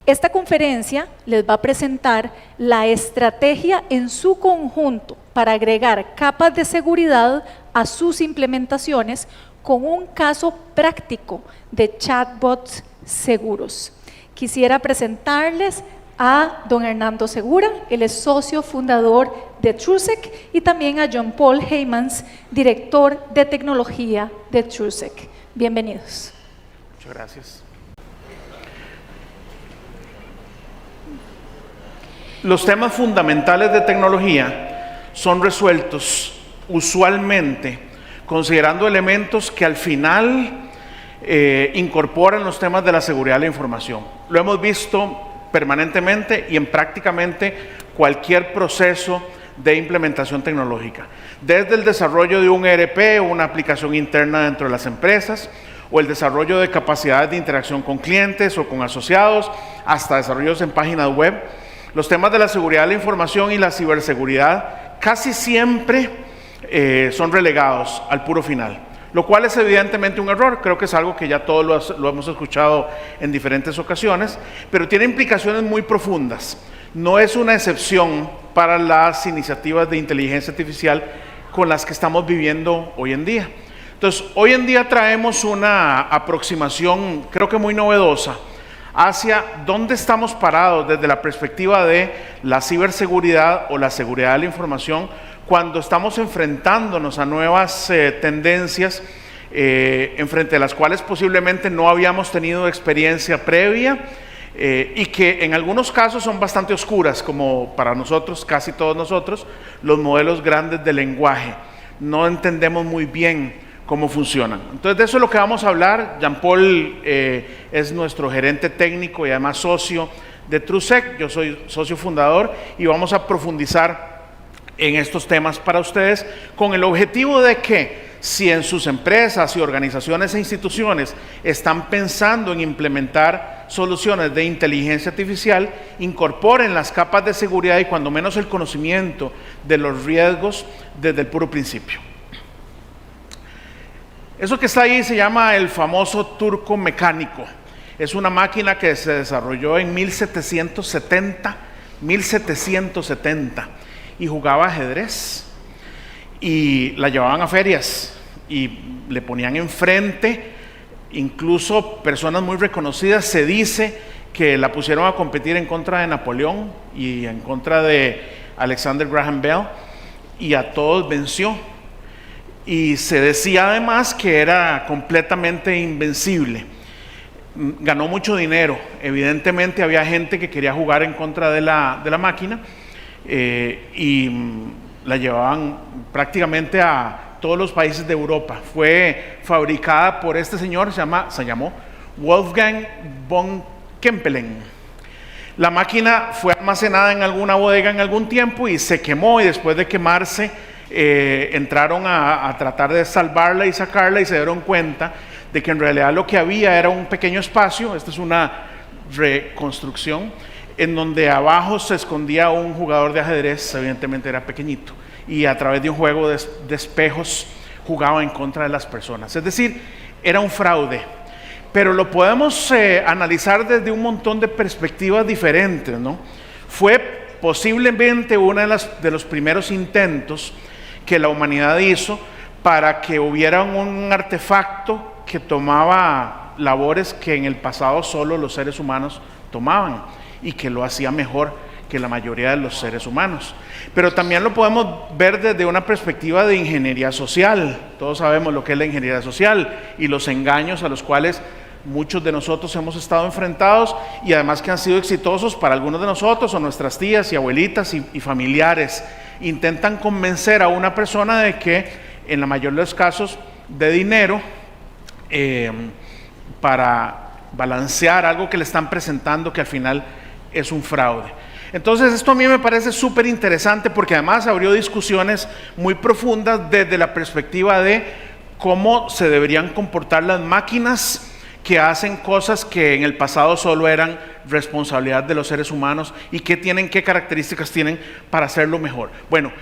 Esta conferencia les va a presentar la estrategia en su conjunto para agregar capas de seguridad a sus implementaciones con un caso práctico de chatbots seguros. Quisiera presentarles a don Hernando Segura, él es socio fundador de TrueSec, y también a John Paul Heymans, director de tecnología de TrueSec. Bienvenidos. Muchas gracias. Los temas fundamentales de tecnología son resueltos usualmente considerando elementos que al final incorporan los temas de la seguridad de la información. Lo hemos visto permanentemente y en prácticamente cualquier proceso de implementación tecnológica, desde el desarrollo de un ERP o una aplicación interna dentro de las empresas, o el desarrollo de capacidades de interacción con clientes o con asociados, hasta desarrollos en páginas web. Los temas de la seguridad de la información y la ciberseguridad casi siempre son relegados al puro final, lo cual es evidentemente un error. Creo que es algo que ya todos lo hemos escuchado en diferentes ocasiones, pero tiene implicaciones muy profundas. No es una excepción para las iniciativas de inteligencia artificial con las que estamos viviendo hoy en día. Entonces, hoy en día traemos una aproximación, creo que muy novedosa, hacia dónde estamos parados desde la perspectiva de la ciberseguridad o la seguridad de la información cuando estamos enfrentándonos a nuevas tendencias enfrente de las cuales posiblemente no habíamos tenido experiencia previa y que en algunos casos son bastante oscuras, como para nosotros, casi todos nosotros, los modelos grandes de lenguaje. No entendemos muy bien cómo funcionan. Entonces, de eso es lo que vamos a hablar. Jean Paul es nuestro gerente técnico y además socio de TrueSec. Yo soy socio fundador y vamos a profundizar en estos temas para ustedes con el objetivo de que si en sus empresas y organizaciones e instituciones están pensando en implementar soluciones de inteligencia artificial, incorporen las capas de seguridad y cuando menos el conocimiento de los riesgos desde el puro principio. Eso que está ahí se llama el famoso turco mecánico. Es una máquina que se desarrolló en 1770 y jugaba ajedrez y la llevaban a ferias y le ponían enfrente, incluso personas muy reconocidas. Se dice que la pusieron a competir en contra de Napoleón y en contra de Alexander Graham Bell y a todos venció. Y se decía además que era completamente invencible. Ganó mucho dinero. Evidentemente había gente que quería jugar en contra de la máquina y la llevaban prácticamente a todos los países de Europa. Fue fabricada por este señor, se llamó Wolfgang von Kempelen. La máquina fue almacenada en alguna bodega en algún tiempo y se quemó, y después de quemarse entraron a tratar de salvarla y sacarla y se dieron cuenta de que en realidad lo que había era un pequeño espacio. Esta es una reconstrucción en donde abajo se escondía un jugador de ajedrez, evidentemente era pequeñito, y a través de un juego de espejos jugaba en contra de las personas. Es decir, era un fraude, pero lo podemos analizar desde un montón de perspectivas diferentes, ¿no? Fue posiblemente uno de los primeros intentos que la humanidad hizo para que hubiera un artefacto que tomaba labores que en el pasado solo los seres humanos tomaban y que lo hacía mejor que la mayoría de los seres humanos. Pero también lo podemos ver desde una perspectiva de ingeniería social. Todos sabemos lo que es la ingeniería social y los engaños a los cuales muchos de nosotros hemos estado enfrentados y además que han sido exitosos para algunos de nosotros o nuestras tías y abuelitas y familiares. Intentan convencer a una persona de que en la mayoría de los casos de dinero para balancear algo que le están presentando que al final es un fraude. Entonces esto a mí me parece súper interesante porque además abrió discusiones muy profundas desde la perspectiva de cómo se deberían comportar las máquinas que hacen cosas que en el pasado solo eran responsabilidad de los seres humanos y qué características tienen para hacerlo mejor. Bueno,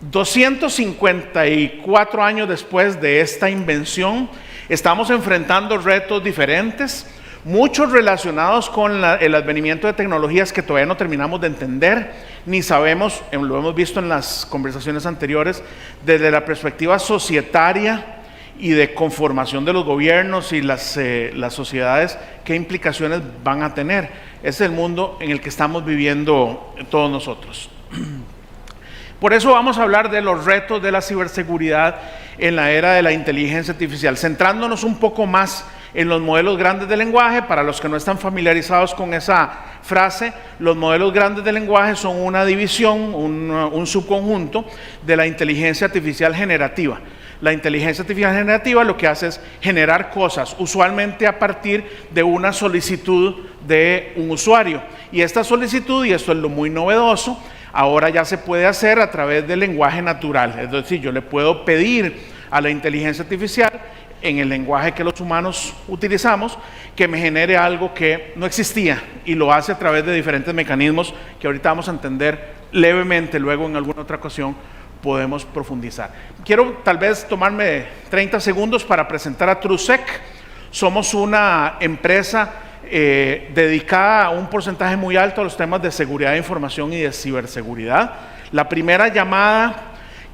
254 años después de esta invención, estamos enfrentando retos diferentes muchos relacionados con el advenimiento de tecnologías que todavía no terminamos de entender, ni sabemos, lo hemos visto en las conversaciones anteriores, desde la perspectiva societaria y de conformación de los gobiernos y las sociedades, qué implicaciones van a tener. Ese es el mundo en el que estamos viviendo todos nosotros. Por eso vamos a hablar de los retos de la ciberseguridad en la era de la inteligencia artificial, centrándonos un poco más en los modelos grandes de lenguaje. Para los que no están familiarizados con esa frase, los modelos grandes de lenguaje son una división, un subconjunto de la inteligencia artificial generativa. La inteligencia artificial generativa lo que hace es generar cosas, usualmente a partir de una solicitud de un usuario. Y esta solicitud, y esto es lo muy novedoso, ahora ya se puede hacer a través del lenguaje natural. Es decir, yo le puedo pedir a la inteligencia artificial, en el lenguaje que los humanos utilizamos, que me genere algo que no existía, y lo hace a través de diferentes mecanismos que ahorita vamos a entender levemente, luego en alguna otra ocasión podemos profundizar. Quiero tal vez tomarme 30 segundos para presentar a TrueSec. Somos una empresa dedicada a un porcentaje muy alto a los temas de seguridad de información y de ciberseguridad. La primera llamada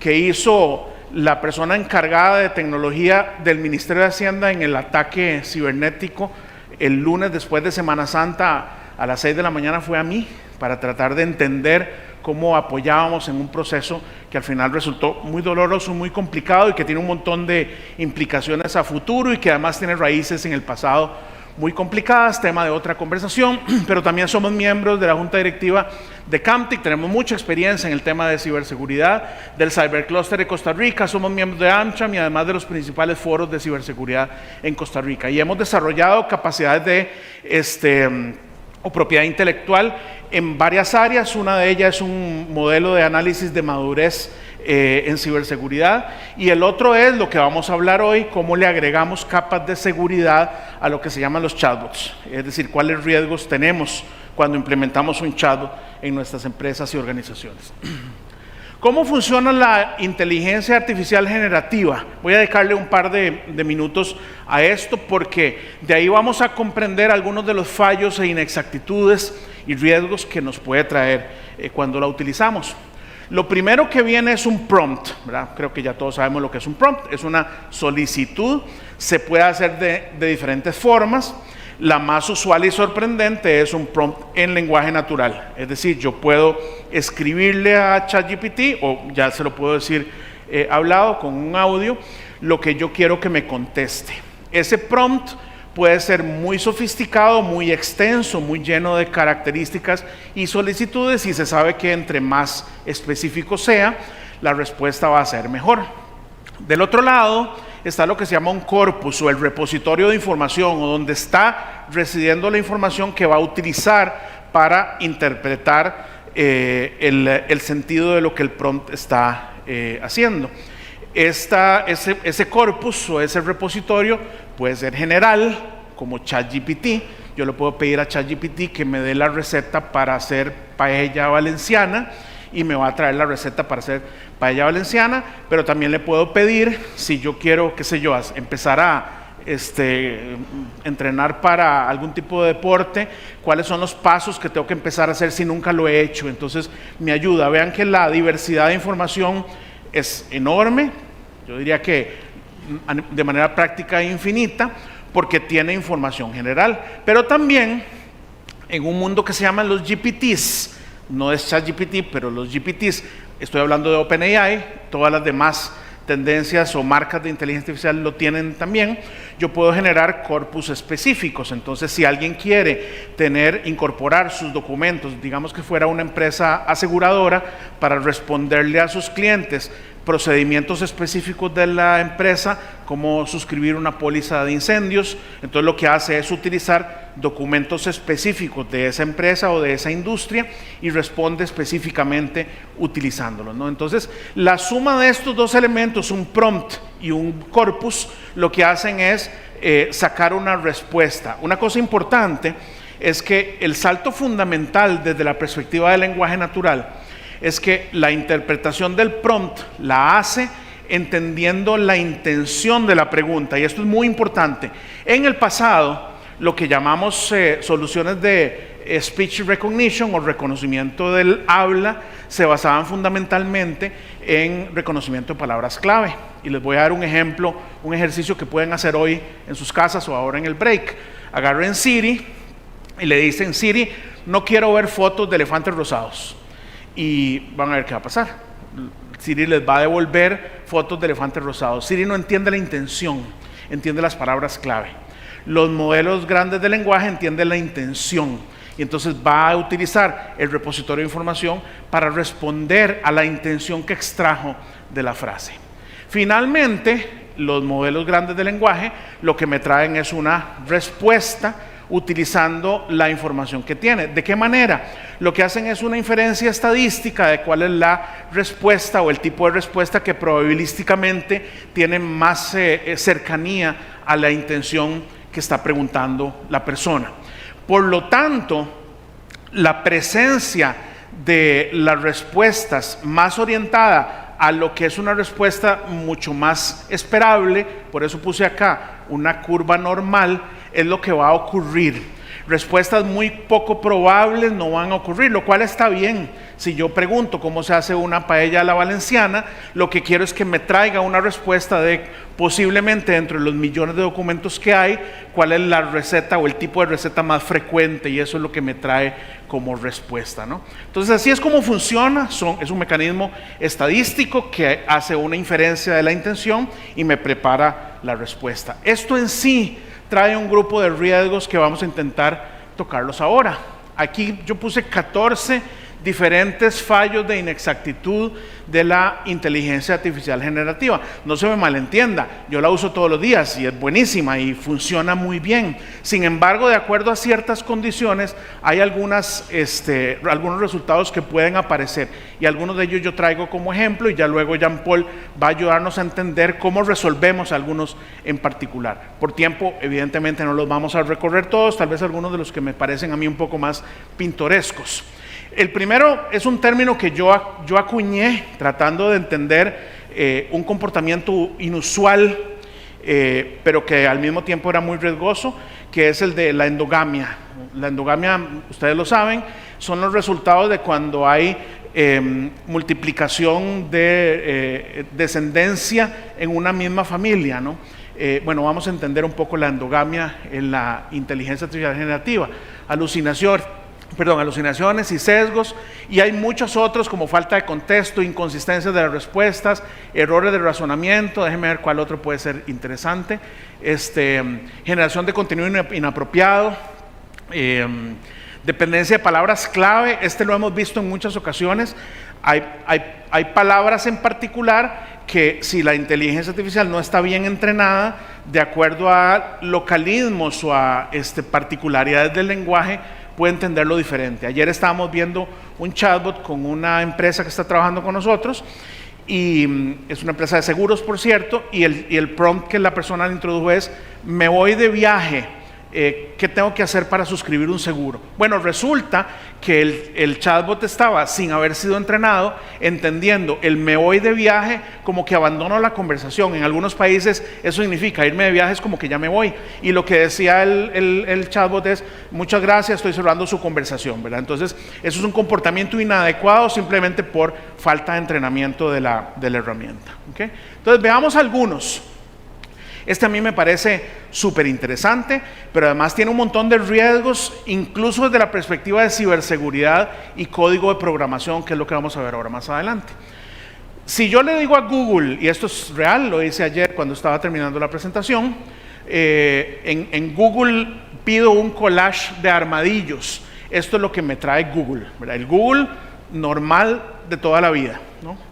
que hizo la persona encargada de tecnología del Ministerio de Hacienda en el ataque cibernético el lunes después de Semana Santa a las 6 de la mañana fue a mí, para tratar de entender cómo apoyábamos en un proceso que al final resultó muy doloroso, muy complicado y que tiene un montón de implicaciones a futuro y que además tiene raíces en el pasado muy complicadas, tema de otra conversación. Pero también somos miembros de la Junta Directiva de CAMTIC, tenemos mucha experiencia en el tema de ciberseguridad, del Cybercluster de Costa Rica, somos miembros de AmCham y además de los principales foros de ciberseguridad en Costa Rica. Y hemos desarrollado capacidades de o propiedad intelectual en varias áreas. Una de ellas es un modelo de análisis de madurez en ciberseguridad, y el otro es lo que vamos a hablar hoy, cómo le agregamos capas de seguridad a lo que se llaman los chatbots, es decir, cuáles riesgos tenemos cuando implementamos un chatbot en nuestras empresas y organizaciones. ¿Cómo funciona la inteligencia artificial generativa? Voy a dedicarle un par de minutos a esto, porque de ahí vamos a comprender algunos de los fallos e inexactitudes y riesgos que nos puede traer cuando la utilizamos. Lo primero que viene es un prompt, ¿verdad? Creo que ya todos sabemos lo que es un prompt. Es una solicitud, se puede hacer de diferentes formas. La más usual y sorprendente es un prompt en lenguaje natural. Es decir, yo puedo escribirle a ChatGPT, o ya se lo puedo decir hablado con un audio, lo que yo quiero que me conteste. Ese prompt puede ser muy sofisticado, muy extenso, muy lleno de características y solicitudes, y se sabe que entre más específico sea, la respuesta va a ser mejor. Del otro lado está lo que se llama un corpus, o el repositorio de información, o donde está residiendo la información que va a utilizar para interpretar el sentido de lo que el prompt está haciendo. Ese corpus o ese repositorio puede ser general, como ChatGPT. Yo le puedo pedir a ChatGPT que me dé la receta para hacer paella valenciana, y me va a traer la receta para hacer paella valenciana. Pero también le puedo pedir, si yo quiero, qué sé yo, empezar a entrenar para algún tipo de deporte, cuáles son los pasos que tengo que empezar a hacer si nunca lo he hecho. Entonces me ayuda. Vean que la diversidad de información es enorme, yo diría que de manera práctica e infinita, porque tiene información general. Pero también en un mundo que se llaman los GPTs, no es ChatGPT, pero los GPTs, estoy hablando de OpenAI, todas las demás tendencias o marcas de inteligencia artificial lo tienen también. Yo puedo generar corpus específicos. Entonces, si alguien quiere incorporar sus documentos, digamos que fuera una empresa aseguradora, para responderle a sus clientes procedimientos específicos de la empresa, como suscribir una póliza de incendios, entonces lo que hace es utilizar documentos específicos de esa empresa o de esa industria y responde específicamente utilizándolos, ¿no? Entonces, la suma de estos dos elementos, un prompt y un corpus, lo que hacen es sacar una respuesta. Una cosa importante es que el salto fundamental desde la perspectiva del lenguaje natural es que la interpretación del prompt la hace entendiendo la intención de la pregunta, y esto es muy importante. En el pasado, lo que llamamos soluciones de speech recognition o reconocimiento del habla, se basaban fundamentalmente en reconocimiento de palabras clave. Y les voy a dar un ejemplo, un ejercicio que pueden hacer hoy en sus casas o ahora en el break. Agarren Siri y le dicen: Siri, no quiero ver fotos de elefantes rosados. Y van a ver qué va a pasar. Siri les va a devolver fotos de elefantes rosados. Siri no entiende la intención, entiende las palabras clave. Los modelos grandes de lenguaje entienden la intención y entonces va a utilizar el repositorio de información para responder a la intención que extrajo de la frase. Finalmente, los modelos grandes de lenguaje lo que me traen es una respuesta utilizando la información que tiene. ¿De qué manera? Lo que hacen es una inferencia estadística de cuál es la respuesta o el tipo de respuesta que probabilísticamente tiene más cercanía a la intención que está preguntando la persona. Por lo tanto, la presencia de las respuestas más orientada a lo que es una respuesta mucho más esperable, por eso puse acá una curva normal, es lo que va a ocurrir. Respuestas muy poco probables no van a ocurrir, lo cual está bien. Si yo pregunto cómo se hace una paella a la valenciana, lo que quiero es que me traiga una respuesta de posiblemente dentro de los millones de documentos que hay, cuál es la receta o el tipo de receta más frecuente, y eso es lo que me trae como respuesta, ¿no? Entonces así es como funciona. Es un mecanismo estadístico que hace una inferencia de la intención y me prepara la respuesta. Esto en sí trae un grupo de riesgos que vamos a intentar tocarlos ahora. Aquí yo puse 14 diferentes fallos de inexactitud de la inteligencia artificial generativa. No se me malentienda, yo la uso todos los días y es buenísima y funciona muy bien. Sin embargo, de acuerdo a ciertas condiciones, hay algunos resultados que pueden aparecer, y algunos de ellos yo traigo como ejemplo, y ya luego Jean Paul va a ayudarnos a entender cómo resolvemos algunos en particular. Por tiempo, evidentemente no los vamos a recorrer todos, tal vez algunos de los que me parecen a mí un poco más pintorescos. El primero es un término que yo acuñé tratando de entender un comportamiento inusual, pero que al mismo tiempo era muy riesgoso, que es el de la endogamia. La endogamia, ustedes lo saben, son los resultados de cuando hay multiplicación de descendencia en una misma familia, ¿no? Bueno, vamos a entender un poco la endogamia en la inteligencia artificial generativa. Alucinaciones y sesgos, y hay muchos otros como falta de contexto, inconsistencias de las respuestas, errores de razonamiento. Déjenme ver cuál otro puede ser interesante. Generación de contenido inapropiado, dependencia de palabras clave. Lo hemos visto en muchas ocasiones. Hay palabras en particular que, si la inteligencia artificial no está bien entrenada, de acuerdo a localismos o a particularidades del lenguaje, puede entenderlo diferente. Ayer estábamos viendo un chatbot con una empresa que está trabajando con nosotros, y es una empresa de seguros, por cierto, y el prompt que la persona le introdujo es: me voy de viaje, ¿qué tengo que hacer para suscribir un seguro? Bueno, resulta que el chatbot estaba, sin haber sido entrenado, entendiendo el me voy de viaje como que abandono la conversación. En algunos países eso significa irme de viaje, es como que ya me voy. Y lo que decía el chatbot es: muchas gracias, estoy cerrando su conversación, ¿verdad? Entonces, eso es un comportamiento inadecuado simplemente por falta de entrenamiento de la herramienta, ¿okay? Entonces, veamos algunos. A mí me parece súper interesante, pero además tiene un montón de riesgos, incluso desde la perspectiva de ciberseguridad y código de programación, que es lo que vamos a ver ahora más adelante. Si yo le digo a Google, y esto es real, lo hice ayer cuando estaba terminando la presentación, en Google pido un collage de armadillos. Esto es lo que me trae Google, ¿verdad? El Google normal de toda la vida, ¿no?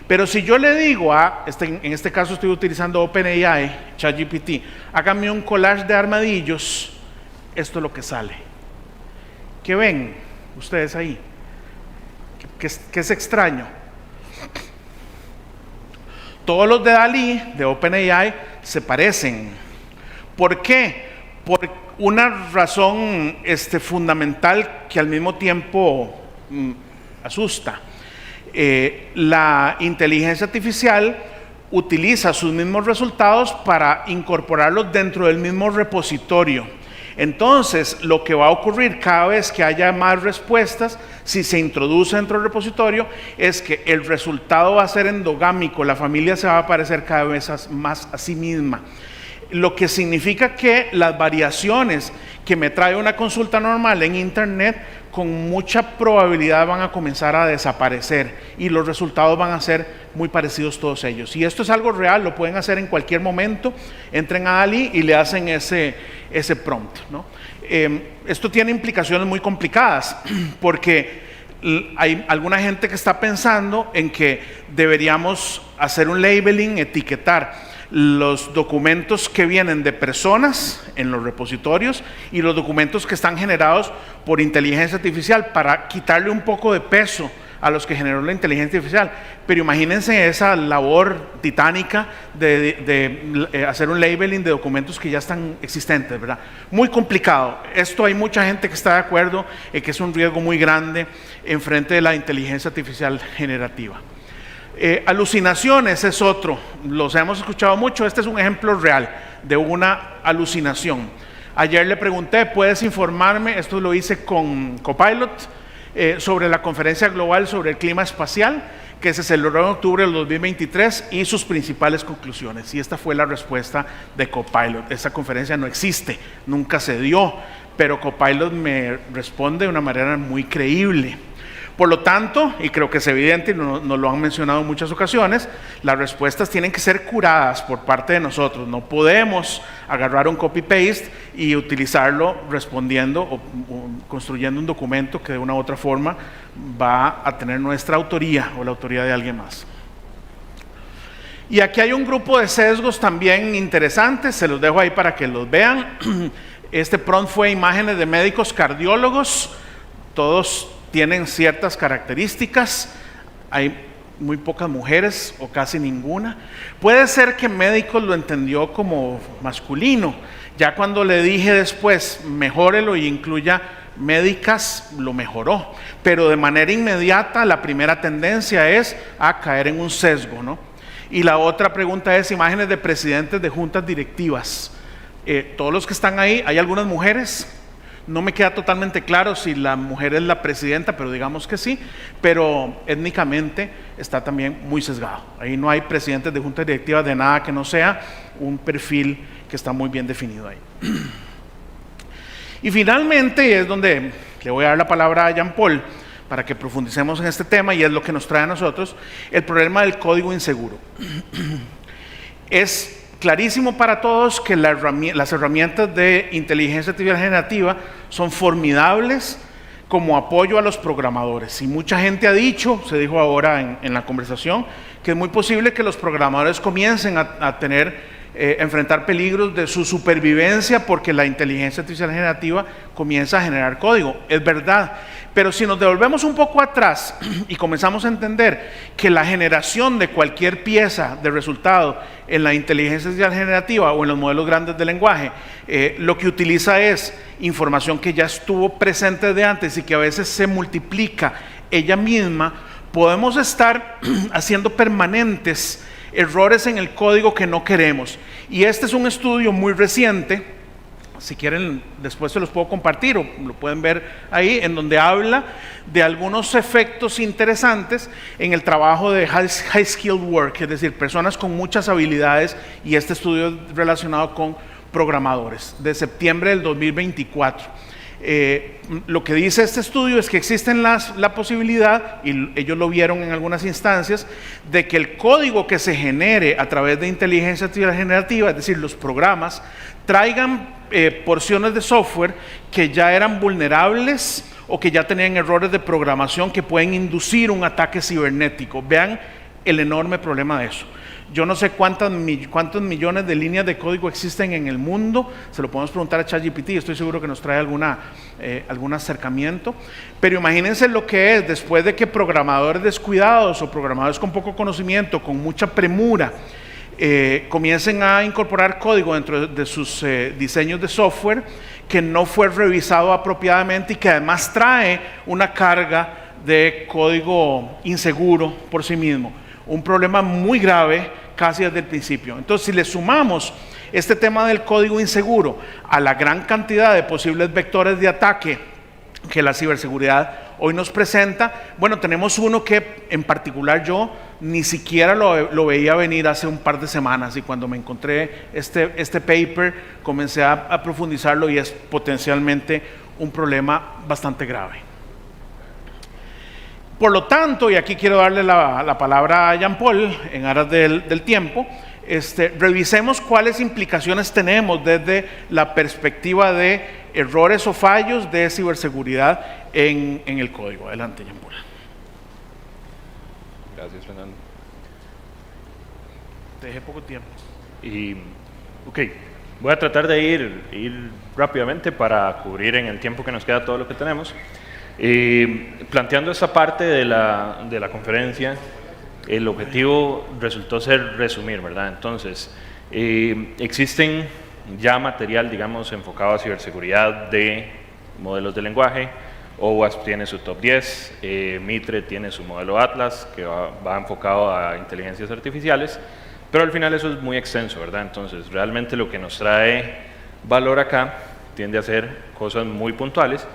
Pero si yo le digo en este caso estoy utilizando OpenAI, ChatGPT, hágame un collage de armadillos, esto es lo que sale. ¿Qué ven ustedes ahí? ¿Qué es extraño? Todos los de DALL-E, de OpenAI, se parecen. ¿Por qué? Por una razón fundamental que al mismo tiempo asusta. La inteligencia artificial utiliza sus mismos resultados para incorporarlos dentro del mismo repositorio. Entonces, lo que va a ocurrir cada vez que haya más respuestas, si se introduce dentro del repositorio, es que el resultado va a ser endogámico, la familia se va a parecer cada vez más a sí misma. Lo que significa que las variaciones que me trae una consulta normal en internet, con mucha probabilidad van a comenzar a desaparecer y los resultados van a ser muy parecidos todos ellos. Y esto es algo real, lo pueden hacer en cualquier momento. Entren a Ali y le hacen ese prompt, ¿no? Esto tiene implicaciones muy complicadas porque hay alguna gente que está pensando en que deberíamos hacer un labeling, etiquetar los documentos que vienen de personas en los repositorios y los documentos que están generados por inteligencia artificial, para quitarle un poco de peso a los que generó la inteligencia artificial. Pero imagínense esa labor titánica de hacer un labeling de documentos que ya están existentes, ¿verdad? Muy complicado. Esto hay mucha gente que está de acuerdo en que es un riesgo muy grande en frente de la inteligencia artificial generativa. Alucinaciones es otro, los hemos escuchado mucho. Este es un ejemplo real de una alucinación. Ayer le pregunté, ¿puedes informarme? Esto lo hice con Copilot, sobre la conferencia global sobre el clima espacial que se celebró en octubre del 2023 y sus principales conclusiones. Y esta fue la respuesta de Copilot. Esta conferencia no existe, nunca se dio, pero Copilot me responde de una manera muy creíble. Por lo tanto, y creo que es evidente, y nos lo han mencionado en muchas ocasiones, las respuestas tienen que ser curadas por parte de nosotros. No podemos agarrar un copy-paste y utilizarlo respondiendo o construyendo un documento que de una u otra forma va a tener nuestra autoría o la autoría de alguien más. Y aquí hay un grupo de sesgos también interesantes, se los dejo ahí para que los vean. Este prompt fue imágenes de médicos cardiólogos, todos tienen ciertas características, hay muy pocas mujeres o casi ninguna. Puede ser que médicos lo entendió como masculino. Ya cuando le dije después, mejórelo y incluya médicas, lo mejoró. Pero de manera inmediata la primera tendencia es a caer en un sesgo, ¿no? Y la otra pregunta es imágenes de presidentes de juntas directivas. Todos los que están ahí, ¿hay algunas mujeres? No me queda totalmente claro si la mujer es la presidenta, pero digamos que sí, pero étnicamente está también muy sesgado. Ahí no hay presidentes de juntas directivas de nada que no sea un perfil que está muy bien definido ahí. Y finalmente es donde le voy a dar la palabra a Jean Paul para que profundicemos en este tema, y es lo que nos trae a nosotros, el problema del código inseguro. Es clarísimo para todos que las herramientas de inteligencia artificial generativa son formidables como apoyo a los programadores. Y mucha gente ha dicho, se dijo ahora en la conversación, que es muy posible que los programadores comiencen a enfrentar peligros de su supervivencia porque la inteligencia artificial generativa comienza a generar código. Es verdad, pero si nos devolvemos un poco atrás y comenzamos a entender que la generación de cualquier pieza de resultado en la inteligencia artificial generativa o en los modelos grandes de lenguaje, lo que utiliza es información que ya estuvo presente de antes y que a veces se multiplica ella misma, podemos estar haciendo permanentes errores en el código que no queremos. Y este es un estudio muy reciente, si quieren después se los puedo compartir o lo pueden ver ahí, en donde habla de algunos efectos interesantes en el trabajo de high skilled work, es decir, personas con muchas habilidades, y este estudio es relacionado con programadores, de septiembre del 2024. Lo que dice este estudio es que existen la posibilidad, y ellos lo vieron en algunas instancias, de que el código que se genere a través de inteligencia artificial generativa, es decir, los programas, traigan porciones de software que ya eran vulnerables o que ya tenían errores de programación que pueden inducir un ataque cibernético. Vean el enorme problema de eso. Yo no sé cuántos millones de líneas de código existen en el mundo, se lo podemos preguntar a ChatGPT, estoy seguro que nos trae algún acercamiento, pero imagínense lo que es después de que programadores descuidados o programadores con poco conocimiento, con mucha premura, comiencen a incorporar código dentro de sus diseños de software que no fue revisado apropiadamente y que además trae una carga de código inseguro por sí mismo. Un problema muy grave casi desde el principio. Entonces, si le sumamos este tema del código inseguro a la gran cantidad de posibles vectores de ataque que la ciberseguridad hoy nos presenta, bueno, tenemos uno que en particular yo ni siquiera lo veía venir hace un par de semanas, y cuando me encontré este paper comencé a profundizarlo, y es potencialmente un problema bastante grave. Por lo tanto, y aquí quiero darle la palabra a Jean-Paul en aras del tiempo, revisemos cuáles implicaciones tenemos desde la perspectiva de errores o fallos de ciberseguridad en el código. Adelante, Jean-Paul. Gracias, Fernando. Te dejé poco tiempo. Ok, voy a tratar de ir rápidamente para cubrir en el tiempo que nos queda todo lo que tenemos. Planteando esta parte de la conferencia, el objetivo resultó ser resumir, ¿verdad? Entonces, existen ya material, digamos, enfocado a ciberseguridad de modelos de lenguaje. OWASP tiene su top 10, Mitre tiene su modelo Atlas, que va enfocado a inteligencias artificiales, pero al final eso es muy extenso, ¿verdad? Entonces, realmente lo que nos trae valor acá tiende a ser cosas muy puntuales,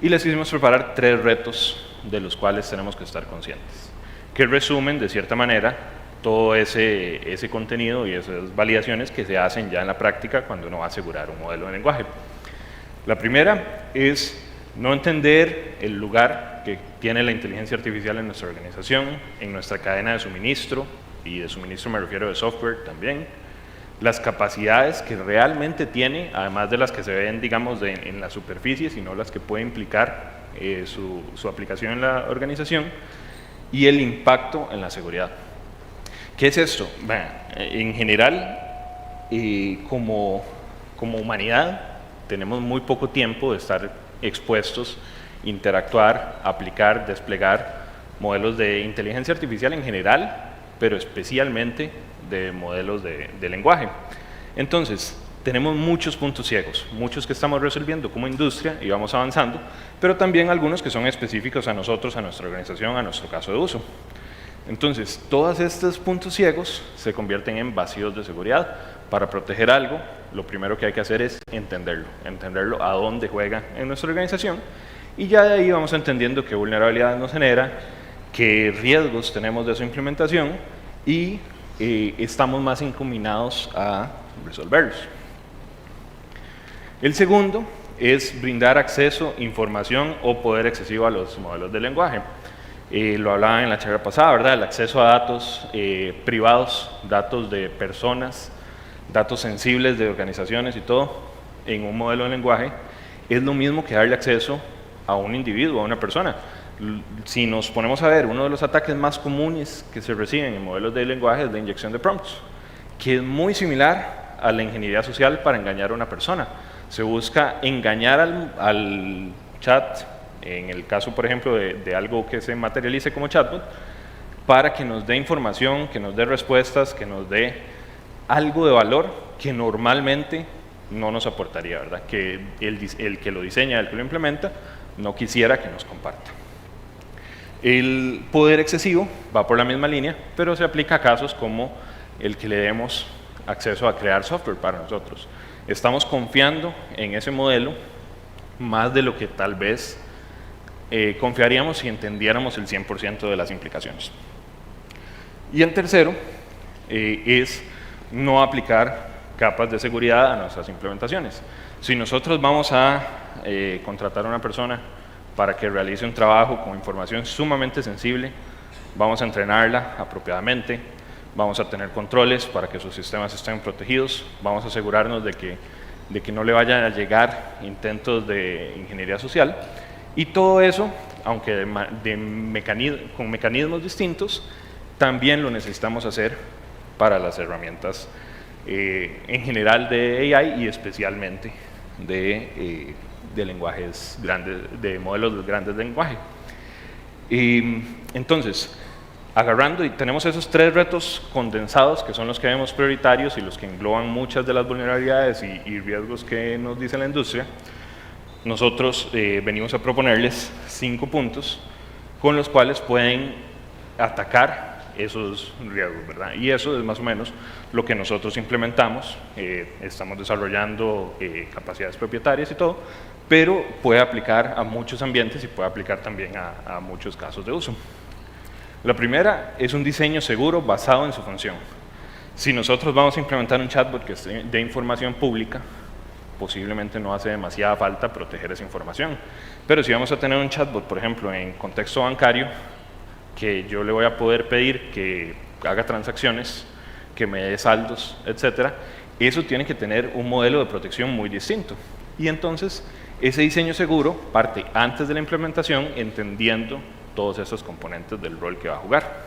y les quisimos preparar 3 retos de los cuales tenemos que estar conscientes, que resumen de cierta manera todo ese contenido y esas validaciones que se hacen ya en la práctica cuando uno va a asegurar un modelo de lenguaje. La primera es no entender el lugar que tiene la inteligencia artificial en nuestra organización, en nuestra cadena de suministro, y de suministro me refiero de software también, las capacidades que realmente tiene, además de las que se ven, digamos, en la superficie, sino las que puede implicar su aplicación en la organización, y el impacto en la seguridad. ¿Qué es esto? Bueno, en general, como humanidad, tenemos muy poco tiempo de estar expuestos, interactuar, aplicar, desplegar modelos de inteligencia artificial en general, pero especialmente de modelos de lenguaje. Entonces, tenemos muchos puntos ciegos, muchos que estamos resolviendo como industria y vamos avanzando, pero también algunos que son específicos a nosotros, a nuestra organización, a nuestro caso de uso. Entonces, todos estos puntos ciegos se convierten en vacíos de seguridad. Para proteger algo, lo primero que hay que hacer es entenderlo a dónde juega en nuestra organización, y ya de ahí vamos entendiendo qué vulnerabilidad nos genera, qué riesgos tenemos de su implementación, y estamos más encaminados a resolverlos. El segundo es brindar acceso, información o poder excesivo a los modelos de lenguaje. Lo hablaba en la charla pasada, ¿verdad? El acceso a datos privados, datos de personas, datos sensibles de organizaciones y todo, en un modelo de lenguaje, es lo mismo que darle acceso a un individuo, a una persona. Si nos ponemos a ver, uno de los ataques más comunes que se reciben en modelos de lenguaje es la inyección de prompts, que es muy similar a la ingeniería social para engañar a una persona. Se busca engañar al chat, en el caso, por ejemplo, de algo que se materialice como chatbot, para que nos dé información, que nos dé respuestas, que nos dé algo de valor que normalmente no nos aportaría, ¿verdad? Que el que lo diseña, el que lo implementa, no quisiera que nos comparta. El poder excesivo va por la misma línea, pero se aplica a casos como el que le demos acceso a crear software para nosotros. Estamos confiando en ese modelo más de lo que tal vez confiaríamos si entendiéramos el 100% de las implicaciones. Y el tercero es no aplicar capas de seguridad a nuestras implementaciones. Si nosotros vamos a contratar a una persona para que realice un trabajo con información sumamente sensible, vamos a entrenarla apropiadamente, vamos a tener controles para que sus sistemas estén protegidos, vamos a asegurarnos de que no le vayan a llegar intentos de ingeniería social, y todo eso, aunque con mecanismos distintos, también lo necesitamos hacer para las herramientas en general de AI y especialmente de lenguajes grandes, de modelos grandes de lenguaje. Entonces, agarrando, y tenemos esos 3 retos condensados que son los que vemos prioritarios y los que engloban muchas de las vulnerabilidades y riesgos que nos dice la industria. Nosotros venimos a proponerles 5 puntos con los cuales pueden atacar esos riesgos, ¿verdad? Y eso es más o menos lo que nosotros implementamos. Estamos desarrollando capacidades propietarias y todo, pero puede aplicar a muchos ambientes y puede aplicar también a muchos casos de uso. La primera es un diseño seguro basado en su función. Si nosotros vamos a implementar un chatbot que esté de información pública, posiblemente no hace demasiada falta proteger esa información. Pero si vamos a tener un chatbot, por ejemplo, en contexto bancario, que yo le voy a poder pedir que haga transacciones, que me dé saldos, etcétera, eso tiene que tener un modelo de protección muy distinto. Y entonces, ese diseño seguro parte antes de la implementación, entendiendo todos esos componentes del rol que va a jugar.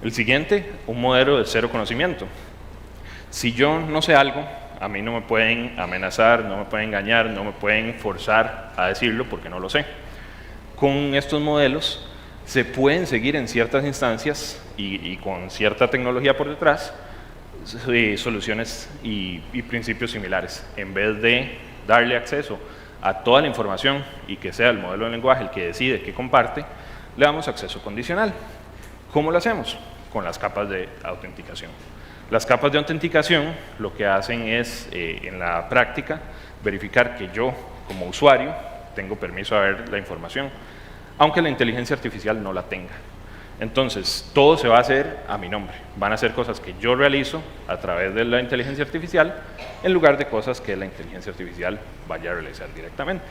El siguiente, un modelo de cero conocimiento. Si yo no sé algo, a mí no me pueden amenazar, no me pueden engañar, no me pueden forzar a decirlo porque no lo sé. Con estos modelos se pueden seguir en ciertas instancias y con cierta tecnología por detrás soluciones y principios similares. En vez de darle acceso a toda la información y que sea el modelo de lenguaje el que decide qué comparte, le damos acceso condicional. ¿Cómo lo hacemos? Con las capas de autenticación. Las capas de autenticación lo que hacen es, en la práctica, verificar que yo, como usuario, tengo permiso a ver la información, aunque la inteligencia artificial no la tenga. Entonces, todo se va a hacer a mi nombre. Van a ser cosas que yo realizo a través de la inteligencia artificial, en lugar de cosas que la inteligencia artificial vaya a realizar directamente.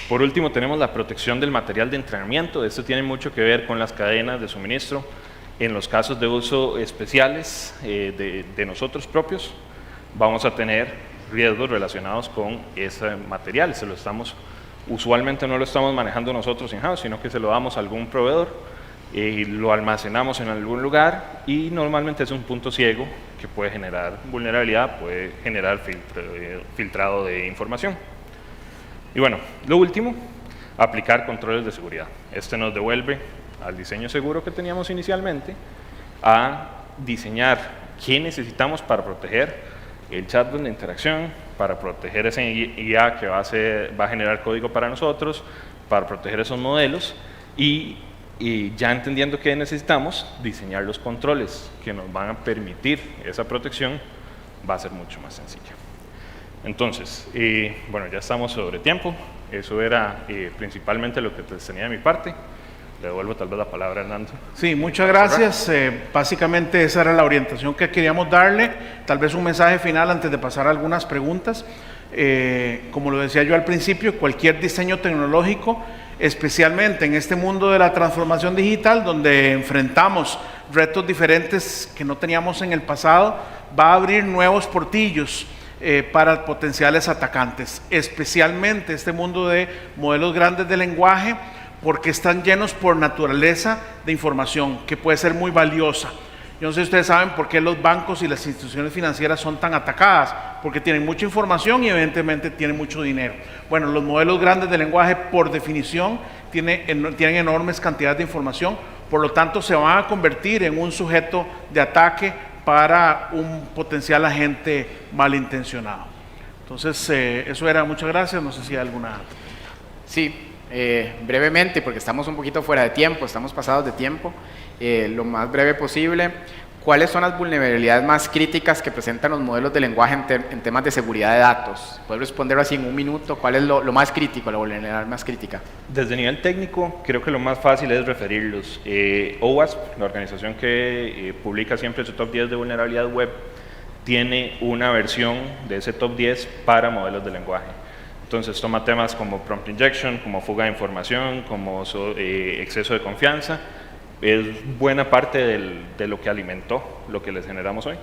Por último, tenemos la protección del material de entrenamiento. Esto tiene mucho que ver con las cadenas de suministro. En los casos de uso especiales de nosotros propios, vamos a tener riesgos relacionados con ese material. Usualmente no lo estamos manejando nosotros in-house, sino que se lo damos a algún proveedor, lo almacenamos en algún lugar y normalmente es un punto ciego que puede generar vulnerabilidad, puede generar filtrado de información. Y bueno, lo último, aplicar controles de seguridad. Este nos devuelve al diseño seguro que teníamos inicialmente, a diseñar qué necesitamos para proteger el chatbot de interacción, para proteger ese IA que va a generar código para nosotros, para proteger esos modelos y ya entendiendo qué necesitamos, diseñar los controles que nos van a permitir esa protección va a ser mucho más sencillo. Entonces, bueno, ya estamos sobre tiempo. Eso era principalmente lo que tenía de mi parte. Le devuelvo tal vez la palabra a Hernando. Sí, muchas gracias. Básicamente esa era la orientación que queríamos darle. Tal vez un mensaje final antes de pasar a algunas preguntas. Como lo decía yo al principio, cualquier diseño tecnológico, especialmente en este mundo de la transformación digital, donde enfrentamos retos diferentes que no teníamos en el pasado, va a abrir nuevos portillos para potenciales atacantes, especialmente este mundo de modelos grandes de lenguaje, porque están llenos por naturaleza de información que puede ser muy valiosa. Yo no sé si ustedes saben por qué los bancos y las instituciones financieras son tan atacadas, porque tienen mucha información y evidentemente tienen mucho dinero. Bueno, los modelos grandes de lenguaje por definición tienen enormes cantidades de información, por lo tanto se van a convertir en un sujeto de ataque para un potencial agente malintencionado. Entonces, eso era, muchas gracias, no sé si hay alguna... Sí. Brevemente, porque estamos un poquito fuera de tiempo, estamos pasados de tiempo, lo más breve posible. ¿Cuáles son las vulnerabilidades más críticas que presentan los modelos de lenguaje en temas de seguridad de datos? ¿Puedes responderlo así en un minuto? ¿Cuál es lo más crítico, la vulnerabilidad más crítica? Desde nivel técnico, creo que lo más fácil es referirlos. OWASP, la organización que publica siempre su top 10 de vulnerabilidad web, tiene una versión de ese top 10 para modelos de lenguaje. Entonces toma temas como prompt injection, como fuga de información, como exceso de confianza. Es buena parte de lo que alimentó lo que les generamos hoy.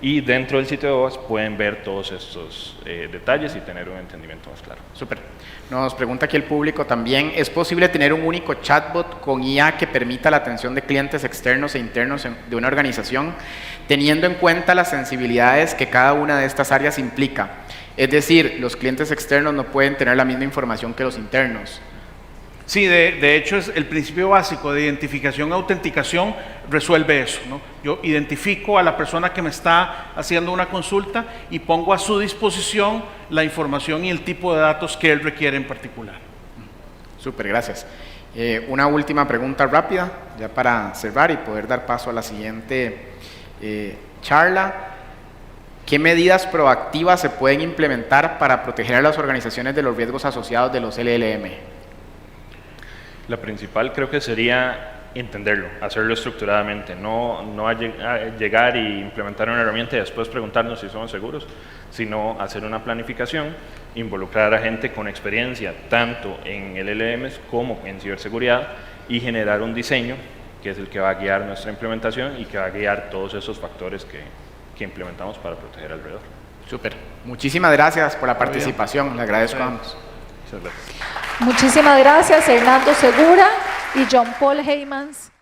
Y dentro del sitio de OWASP pueden ver todos estos detalles y tener un entendimiento más claro. Súper. Nos pregunta aquí el público también, ¿es posible tener un único chatbot con IA que permita la atención de clientes externos e internos de una organización, teniendo en cuenta las sensibilidades que cada una de estas áreas implica? Es decir, los clientes externos no pueden tener la misma información que los internos. Sí, de hecho es el principio básico de identificación y autenticación resuelve eso, ¿no? Yo identifico a la persona que me está haciendo una consulta y pongo a su disposición la información y el tipo de datos que él requiere en particular. Súper, gracias. Una última pregunta rápida, ya para cerrar y poder dar paso a la siguiente charla. ¿Qué medidas proactivas se pueden implementar para proteger a las organizaciones de los riesgos asociados de los LLM? La principal creo que sería entenderlo, hacerlo estructuradamente, no llegar y implementar una herramienta y después preguntarnos si somos seguros, sino hacer una planificación, involucrar a gente con experiencia tanto en LLMs como en ciberseguridad y generar un diseño que es el que va a guiar nuestra implementación y que va a guiar todos esos factores que implementamos para proteger alrededor. Súper. Muchísimas gracias por la participación. Le agradezco a ambos. Muchas gracias. Muchísimas gracias, Hernando Segura y John Paul Heymans.